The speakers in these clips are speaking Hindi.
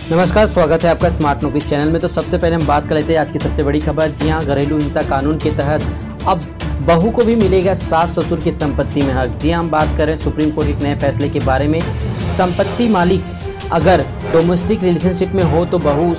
नमस्कार, स्वागत है आपका स्मार्ट नोटिस चैनल में। तो सबसे पहले हम बात कर लेते हैं आज की सबसे बड़ी खबर। जी हां, घरेलू हिंसा कानून के तहत अब बहू को भी मिलेगा सास ससुर की संपत्ति में हक। जी हां, हम बात करें सुप्रीम कोर्ट के नए फैसले के बारे में। संपत्ति मालिक अगर डोमेस्टिक रिलेशनशिप में हो तो बहू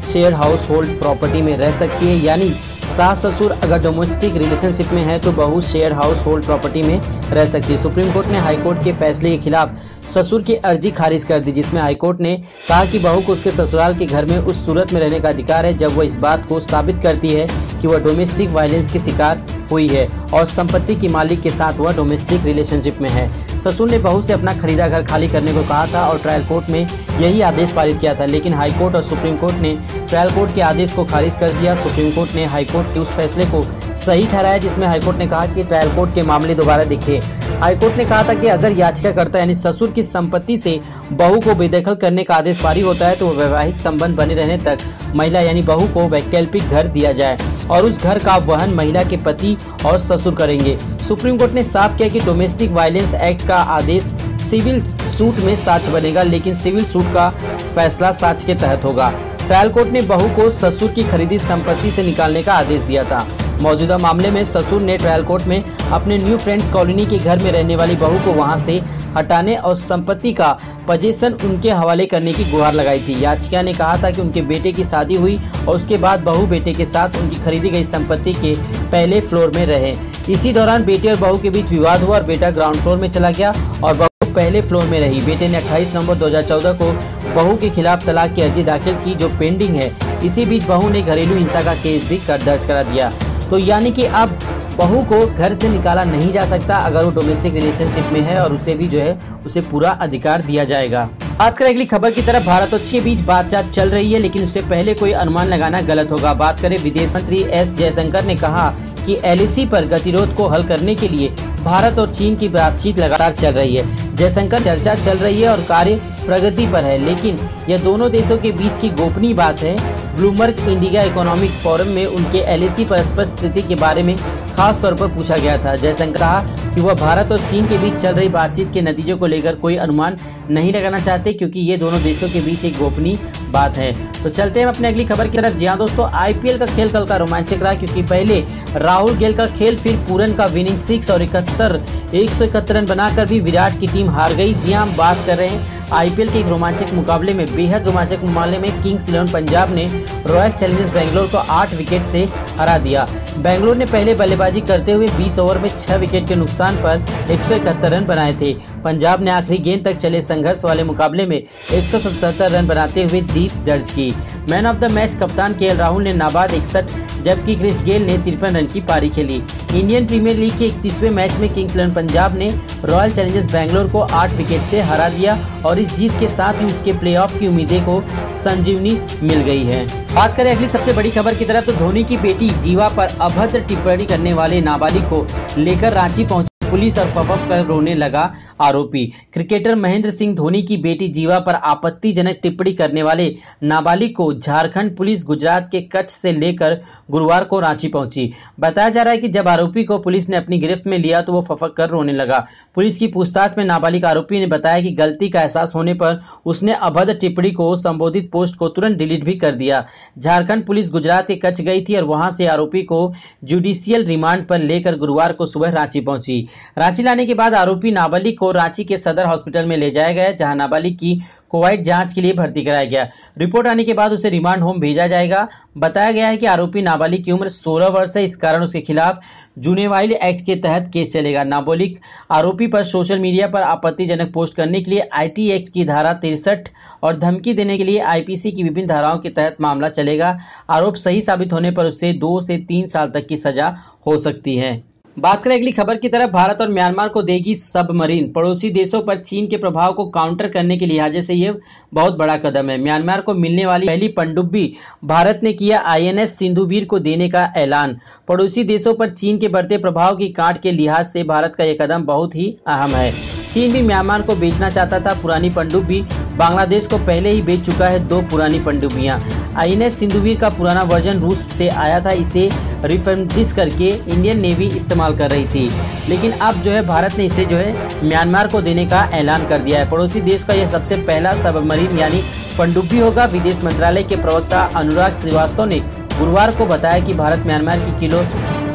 शेयर हाउस होल्ड प्रॉपर्टी में रह सकती है, यानी सास ससुर अगर डोमेस्टिक रिलेशनशिप में है तो बहू शेयर हाउस होल्ड प्रॉपर्टी में रह सकती है। सुप्रीम कोर्ट ने हाईकोर्ट के फैसले के खिलाफ ससुर की अर्जी खारिज कर दी, जिसमें हाईकोर्ट ने कहा कि बहू को उसके ससुराल के घर में उस सूरत में रहने का अधिकार है जब वह इस बात को साबित करती है कि वह डोमेस्टिक वायलेंस की शिकार हुई है और संपत्ति की मालिक के साथ वह डोमेस्टिक रिलेशनशिप में है। ससुर ने बहू से अपना खरीदा घर खाली करने को कहा था और ट्रायल कोर्ट में यही आदेश पारित किया था, लेकिन हाईकोर्ट और सुप्रीम कोर्ट ने ट्रायल कोर्ट के आदेश को खारिज कर दिया। सुप्रीम कोर्ट ने हाईकोर्ट के उस फैसले को सही ठहराया जिसमें हाईकोर्ट ने कहा कि ट्रायल कोर्ट के मामले दोबारा देखे। हाईकोर्ट ने कहा था कि अगर याचिकाकर्ता यानी ससुर की संपत्ति से बहू को बेदखल करने का आदेश पारित होता है तो वैवाहिक संबंध बने रहने तक महिला यानी बहू को वैकल्पिक घर दिया जाए और उस घर का वहन महिला के पति और ससुर करेंगे। सुप्रीम कोर्ट ने साफ किया कि डोमेस्टिक वायलेंस एक्ट का आदेश सिविल सूट में साक्ष्य बनेगा, लेकिन सिविल सूट का फैसला साक्ष्य के तहत होगा। ट्रायल कोर्ट ने बहू को ससुर की खरीदी संपत्ति से निकालने का आदेश दिया था। मौजूदा मामले में ससुर ने ट्रायल कोर्ट में अपने न्यू फ्रेंड्स कॉलोनी के घर में रहने वाली बहू को वहां से हटाने और संपत्ति का पोजीशन उनके हवाले करने की गुहार लगाई थी। याचिका ने कहा था कि उनके बेटे की शादी हुई और उसके बाद बहू बेटे के साथ उनकी खरीदी गई संपत्ति के पहले फ्लोर में रहे। इसी दौरान बेटे और बहू के बीच विवाद हुआ और बेटा ग्राउंड फ्लोर में चला गया और बहू पहले फ्लोर में रही। बेटे ने 28 नवंबर 2014 को बहू के खिलाफ तलाक की अर्जी दाखिल की जो पेंडिंग है। इसी बीच बहू ने घरेलू हिंसा का केस भी दर्ज करा दिया। तो यानी कि अब बहू को घर से निकाला नहीं जा सकता अगर वो डोमेस्टिक रिलेशनशिप में है और उसे भी जो है उसे पूरा अधिकार दिया जाएगा। बात करें अगली खबर की तरफ। भारत और चीन के बीच बातचीत चल रही है, लेकिन उससे पहले कोई अनुमान लगाना गलत होगा। बात करें विदेश मंत्री एस जयशंकर ने कहा कि एलएसी पर गतिरोध को हल करने के लिए भारत और चीन की बातचीत लगातार चल रही है। जयशंकर चर्चा चल रही है और कार्य प्रगति पर है, लेकिन यह दोनों देशों के बीच की गोपनीय बात है। ब्लूमबर्ग इंडिया इकोनॉमिक फोरम में उनके एलएसी पर स्पष्ट स्थिति के बारे में खास तौर पर पूछा गया था। जयशंकर कहा कि वह भारत और चीन के बीच चल रही बातचीत के नतीजों को लेकर कोई अनुमान नहीं लगाना चाहते क्योंकि ये दोनों देशों के बीच एक गोपनीय बात है। तो चलते हैं अपने अगली खबर की तरफ। जी हाँ दोस्तों, आईपीएल का खेल कल का रोमांचक रहा क्योंकि पहले राहुल गेल का खेल, फिर पूरन का विनिंग 6 और 171 रन बनाकर भी विराट की टीम हार गई। जी हाँ, हम बात कर रहे हैं आईपीएल के एक रोमांचक मुकाबले में। बेहद रोमांचक मुकाबले में किंग्स 11 पंजाब ने रॉयल चैलेंजर्स बेंगलोर को 8 विकेट से हरा दिया। बेंगलोर ने पहले बल्लेबाजी करते हुए 20 ओवर में 6 विकेट के नुकसान पर 171 रन बनाए थे। पंजाब ने आखिरी गेंद तक चले संघर्ष वाले मुकाबले में 177 रन बनाते हुए जीत दर्ज की। मैन ऑफ द मैच कप्तान केएल राहुल ने नाबाद 61 जबकि क्रिस गेल ने 53 रन की पारी खेली। इंडियन प्रीमियर लीग के 31वें मैच में किंग्स 11 पंजाब ने रॉयल चैलेंजर्स बेंगलोर को 8 विकेट से हरा दिया और इस जीत के साथ ही उसके प्लेऑफ की उम्मीदें को संजीवनी मिल गई है। बात करें अगली सबसे बड़ी खबर की तरफ तो धोनी की बेटी जीवा पर अभद्र टिप्पणी करने वाले नाबालिग को लेकर रांची पहुंची पुलिस और पप कर रोने लगा आरोपी। क्रिकेटर महेंद्र सिंह धोनी की बेटी जीवा पर आपत्तिजनक टिप्पणी करने वाले नाबालिग को झारखंड पुलिस गुजरात के कच्छ से लेकर गुरुवार को रांची पहुंची। बताया जा रहा है कि जब आरोपी को पुलिस ने अपनी गिरफ्त में लिया तो वो फफक कर रोने लगा। पुलिस की पूछताछ में नाबालिग आरोपी ने बताया कि गलती का एहसास होने पर उसने अभद्र टिप्पणी को संबोधित पोस्ट को तुरंत डिलीट भी कर दिया। झारखंड पुलिस गुजरात के कच्छ गई थी और वहां से आरोपी को जुडिशियल रिमांड पर लेकर गुरुवार को सुबह रांची पहुंची। रांची लाने के बाद आरोपी नाबालिग को रांची के सदर हॉस्पिटल में ले जाया गया जहां नाबालिग की कोविड जांच के लिए भर्ती कराया गया। रिपोर्ट आने के बाद उसे रिमांड होम भेजा जाएगा। बताया गया है कि आरोपी नाबालिग की उम्र 16 वर्ष है, इस कारण उसके खिलाफ जुनेवाइल एक्ट के तहत केस चलेगा। नाबालिग आरोपी पर सोशल मीडिया पर आपत्तिजनक पोस्ट करने के लिए आईटी एक्ट की धारा 63 और धमकी देने के लिए आईपीसी की विभिन्न धाराओं के तहत मामला चलेगा। आरोप सही साबित होने पर उसे 2 से 3 साल तक की सजा हो सकती है। बात करें अगली खबर की तरफ। भारत और म्यांमार को देगी सबमरीन। पड़ोसी देशों पर चीन के प्रभाव को काउंटर करने के लिहाज से यह बहुत बड़ा कदम है। म्यांमार को मिलने वाली पहली पनडुब्बी भारत ने किया आईएनएस सिंधुवीर को देने का ऐलान। पड़ोसी देशों पर चीन के बढ़ते प्रभाव की काट के लिहाज से भारत का यह कदम बहुत ही अहम है। चीन भी म्यांमार को बेचना चाहता था पुरानी पनडुब्बी। बांग्लादेश को पहले ही बेच चुका है 2 पुरानी पनडुब्बियां। आईएनएस सिंधुवीर का पुराना वर्जन रूस से आया था, इसे रिफर्बिश करके इंडियन नेवी इस्तेमाल कर रही थी, लेकिन अब जो है भारत ने इसे जो है म्यांमार को देने का ऐलान कर दिया है। पड़ोसी देश का यह सबसे पहला सबमरीन यानी पनडुब्बी होगा। विदेश मंत्रालय के प्रवक्ता अनुराग श्रीवास्तव ने गुरुवार को बताया कि भारत म्यांमार की kilo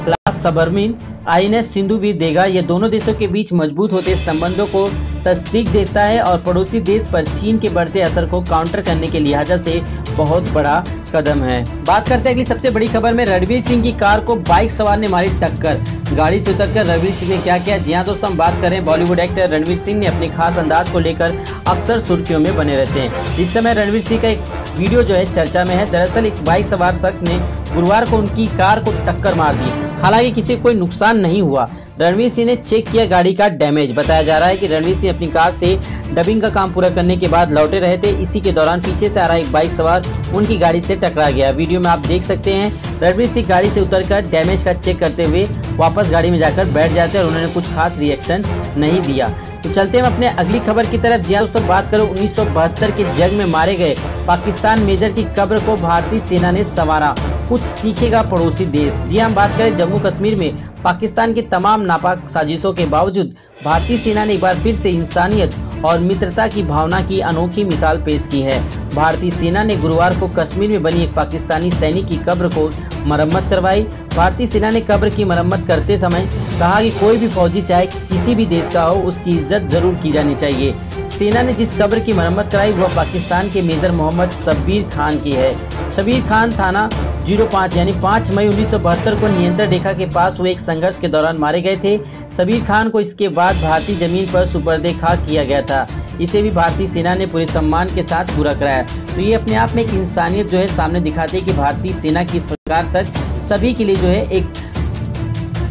class submarine INS Sindhuvir देगा। ये दोनों देशों के बीच मजबूत होते संबंधों को तस्दीक देता है और पड़ोसी देश पर चीन के बढ़ते असर को काउंटर करने के लिहाजा से बहुत बड़ा कदम है। बात करते हैं अगली सबसे बड़ी खबर में। रणवीर सिंह की कार को बाइक सवार ने मारी टक्कर। गाड़ी से उतरकर रणवीर सिंह ने क्या किया? जी हाँ दोस्तों, हम बात कर रहे हैं बॉलीवुड एक्टर रणवीर सिंह ने अपने खास अंदाज को लेकर अक्सर सुर्खियों में बने रहते हैं। इस समय रणवीर सिंह का एक वीडियो जो है चर्चा में है। दरअसल एक बाइक सवार शख्स ने गुरुवार को उनकी कार को टक्कर मार दी। हालांकि किसी को कोई नुकसान नहीं हुआ। रणवीर सिंह ने चेक किया गाड़ी का डैमेज। बताया जा रहा है कि रणवीर सिंह अपनी कार से डबिंग का काम पूरा करने के बाद लौटे रहे थे। इसी के दौरान पीछे से आ रहा एक बाइक सवार उनकी गाड़ी से टकरा गया। वीडियो में आप देख सकते हैं रणवीर सिंह गाड़ी से उतरकर डैमेज का चेक करते हुए वापस गाड़ी में जाकर बैठ जाते हैं और उन्होंने कुछ खास रिएक्शन नहीं दिया। तो चलते हैं अपने अगली खबर की तरफ। जी दोस्तों, बात करो 1972 के जंग में मारे गए पाकिस्तान मेजर की कब्र को भारतीय सेना ने संवारा। कुछ सीखेगा पड़ोसी देश। जी हम बात करें जम्मू कश्मीर में पाकिस्तान की तमाम नापाक साजिशों के बावजूद भारतीय सेना ने एक बार फिर से इंसानियत और मित्रता की भावना की अनोखी मिसाल पेश की है। भारतीय सेना ने गुरुवार को कश्मीर में बनी एक पाकिस्तानी सैनिक की कब्र को मरम्मत करवाई। भारतीय सेना ने कब्र की मरम्मत करते समय कहा कि कोई भी फौजी चाहे किसी भी देश का हो, उसकी इज्जत जरूर की जानी चाहिए। सेना ने जिस कब्र की मरम्मत कराई वह पाकिस्तान के मेजर मोहम्मद शब्बीर खान की है। शब्बीर खान थाना 05 यानी 5 मई 1972 को नियंत्रण रेखा के पास हुए एक संघर्ष के दौरान मारे गए थे। शब्बीर खान को इसके बाद भारतीय जमीन पर सुपर्दे खाक किया गया था। इसे भी भारतीय सेना ने पूरे सम्मान के साथ पूरा कराया। तो ये अपने आप में एक इंसानियत जो है सामने दिखाती है कि भारतीय सेना किस प्रकार तक सभी के लिए जो है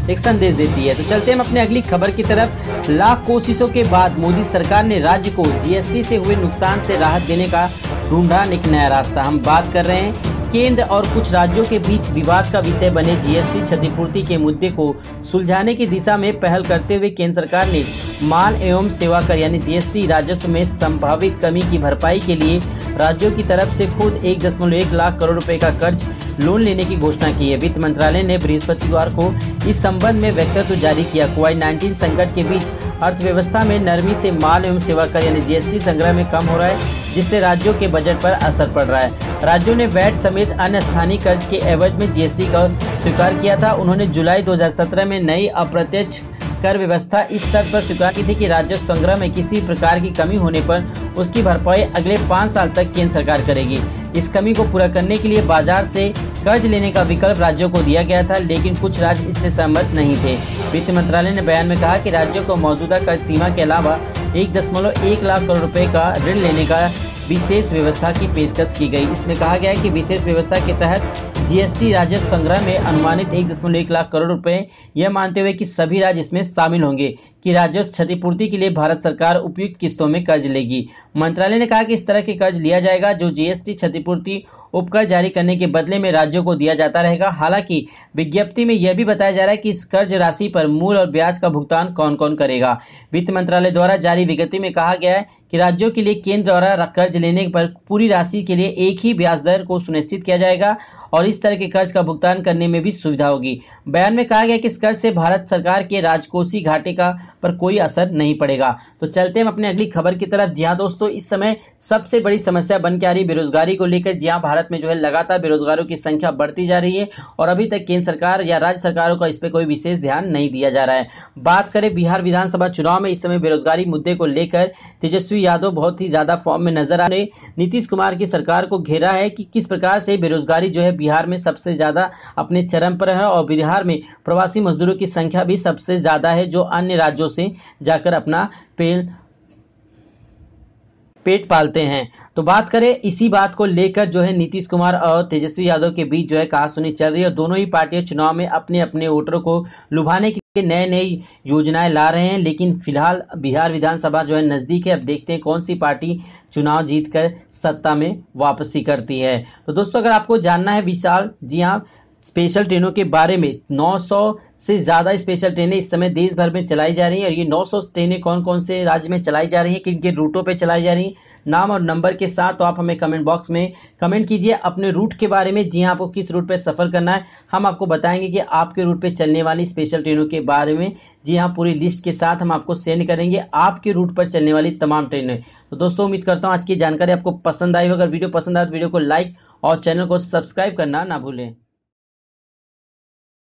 एक संदेश देती है। तो चलते हैं हम अपने अगली खबर की तरफ। लाख कोशिशों के बाद मोदी सरकार ने राज्य को GST से हुए नुकसान से राहत देने का ढूंढा एक नया रास्ता। हम बात कर रहे हैं केंद्र और कुछ राज्यों के बीच विवाद का विषय बने GST क्षतिपूर्ति के मुद्दे को सुलझाने की दिशा में पहल करते हुए केंद्र सरकार ने माल एवं सेवा कर यानी GST राजस्व में संभावित कमी की भरपाई के लिए राज्यों की तरफ से खुद 1.1 लाख करोड़ रुपए का कर्ज लोन लेने की घोषणा की है। वित्त मंत्रालय ने बृहस्पतिवार को इस संबंध में वक्तव्य जारी किया। कोविड-19 संकट के बीच अर्थव्यवस्था में नरमी से माल एवं सेवा कर यानी GST संग्रह में कम हो रहा है, जिससे राज्यों के बजट पर असर पड़ रहा है। राज्यों ने वैट समेत अन्य स्थानीय कर्ज के एवज में GST का स्वीकार किया था। उन्होंने जुलाई 2017 में नई अप्रत्यक्ष कर व्यवस्था इस शर्त पर स्वीकार की थी कि राजस्व संग्रह में किसी प्रकार की कमी होने पर उसकी भरपाई अगले 5 साल तक केंद्र सरकार करेगी। इस कमी को पूरा करने के लिए बाजार से कर्ज लेने का विकल्प राज्यों को दिया गया था, लेकिन कुछ राज्य इससे सहमत नहीं थे। वित्त मंत्रालय ने बयान में कहा कि राज्यों को मौजूदा कर्ज सीमा के अलावा 1.1 लाख करोड़ रुपए का ऋण लेने का विशेष व्यवस्था की पेशकश की गई। इसमें कहा गया है कि विशेष व्यवस्था के तहत GST राजस्व संग्रह में अनुमानित 1.1 लाख करोड़ रुपए, यह मानते हुए कि सभी राज्य इसमें शामिल होंगे कि राजस्व क्षतिपूर्ति के लिए भारत सरकार उपयुक्त किस्तों में कर्ज लेगी। मंत्रालय ने कहा कि इस तरह के कर्ज लिया जाएगा जो GST क्षतिपूर्ति उपकर जारी करने के बदले में राज्यों को दिया जाता रहेगा। हालांकि विज्ञप्ति में यह भी बताया जा रहा है कि इस कर्ज राशि पर मूल और ब्याज का भुगतान कौन कौन करेगा। वित्त मंत्रालय द्वारा जारी विज्ञप्ति में कहा गया है कि राज्यों के लिए केंद्र द्वारा कर्ज लेने पर पूरी राशि के लिए एक ही ब्याज दर को सुनिश्चित किया जाएगा और इस तरह के कर्ज का भुगतान करने में भी सुविधा होगी। बयान में कहा गया कि इस कर्ज से भारत सरकार के राजकोषीय घाटे का पर कोई असर नहीं पड़ेगा। तो चलते हैं अपने अगली खबर की तरफ। जी हाँ दोस्तों, इस समय सबसे बड़ी समस्या बन के आ रही बेरोजगारी को लेकर। जी हाँ, भारत में जो है लगातार बेरोजगारों की संख्या बढ़ती जा रही है और अभी तक केंद्र सरकार या राज्य सरकारों का इस पर कोई विशेष ध्यान नहीं दिया जा रहा है। बात करें बिहार विधानसभा चुनाव में, इस समय बेरोजगारी मुद्दे को लेकर तेजस्वी यादव बहुत ही ज्यादा फॉर्म में नजर आ रहे। नीतीश कुमार की सरकार को घेरा है कि किस प्रकार से बेरोजगारी जो है बिहार में सबसे ज्यादा अपने चरम पर है और बिहार में प्रवासी मजदूरों की संख्या भी सबसे ज्यादा है जो अन्य राज्यों से जाकर अपना पेट पालते हैं। तो बात करें इसी बात को लेकर जो है नीतीश कुमार और तेजस्वी यादव के बीच जो है कहासुनी चल रही है और दोनों ही पार्टियां चुनाव में अपने अपने वोटरों को लुभाने के लिए नए नई योजनाएं ला रहे हैं। लेकिन फिलहाल बिहार विधानसभा जो है नजदीक है। अब देखते हैं कौन सी पार्टी चुनाव जीतकर सत्ता में वापसी करती है। तो दोस्तों, अगर आपको जानना है विशाल, जी हाँ, स्पेशल ट्रेनों के बारे में। 900 से ज़्यादा स्पेशल ट्रेनें इस समय देश भर में चलाई जा रही हैं और ये 900 ट्रेनें कौन कौन से राज्य में चलाई जा रही हैं, किन किन रूटों पे चलाई जा रही हैं, नाम और नंबर के साथ। तो आप हमें कमेंट बॉक्स में कमेंट कीजिए अपने रूट के बारे में। जी हाँ, आपको किस रूट पर सफ़र करना है, हम आपको बताएंगे कि आपके रूट पे चलने वाली स्पेशल ट्रेनों के बारे में। जी हाँ, पूरी लिस्ट के साथ हम आपको सेंड करेंगे आपके रूट पर चलने वाली तमाम ट्रेनें। तो दोस्तों, उम्मीद करता हूँ आज की जानकारी आपको पसंद आई हो। अगर वीडियो पसंद आए तो वीडियो को लाइक और चैनल को सब्सक्राइब करना ना भूलें।